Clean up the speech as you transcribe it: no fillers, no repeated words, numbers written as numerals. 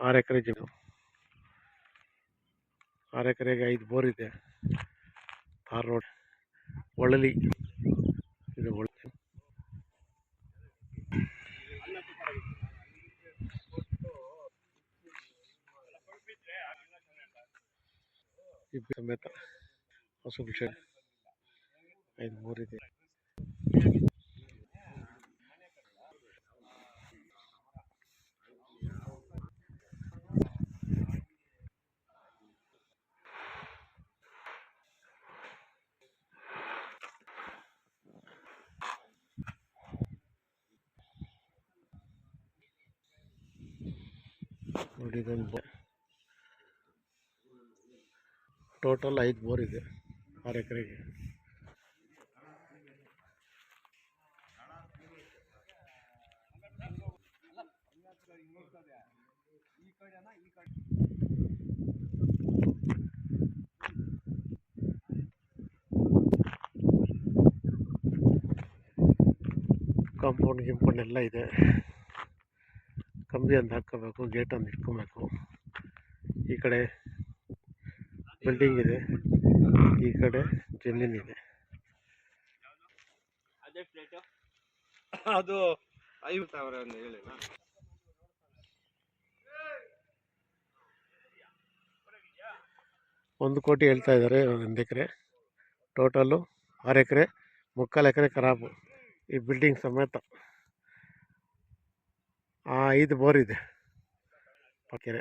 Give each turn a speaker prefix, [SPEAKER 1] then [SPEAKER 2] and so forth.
[SPEAKER 1] 6 ಎಕರೆ ಜಮೀನು. 6 ಎಕರೆಗೆ 5 ಬೋರ್ ಇದೆ. ತಾರ್ ರೋಡ್ ಒಳಲಿ ಇದು ಸಮೇತ ಹೊಸ ವಿಷಯ 5 ಬೋರ್ ಇದೆ. ನೋಡಿ ಇದೊಂದು ಟೋಟಲ್ 5 ಬೋರ್ ಇದೆ 6 ಎಕರೆಗೆ. ಕಾಂಪೌಂಡ್ ಗಿಂಪೌಂಡ್ ಎಲ್ಲ ಇದೆ. ಕಂಬಿ ಒಂದು ಹಾಕ್ಕೋಬೇಕು, ಗೇಟ್ ಒಂದು ಇಟ್ಕೊಬೇಕು. ಈ ಕಡೆ ಬಿಲ್ಡಿಂಗ್ ಇದೆ, ಈ ಕಡೆ ಜಮೀನಿದೆ.
[SPEAKER 2] ಅದು 50,000 ಅಂತ ಹೇಳಿಲ್ಲ.
[SPEAKER 1] 1 ಕೋಟಿ ಹೇಳ್ತಾ ಇದ್ದಾರೆ 1 ಎಕರೆ. ಟೋಟಲು 6 ಎಕರೆ, 3/4 ಎಕರೆ ಖರಾಬು ಈ ಬಿಲ್ಡಿಂಗ್ ಸಮೇತ. 5 ಬೋರ್ ಇದೆ ಕೆರೆ.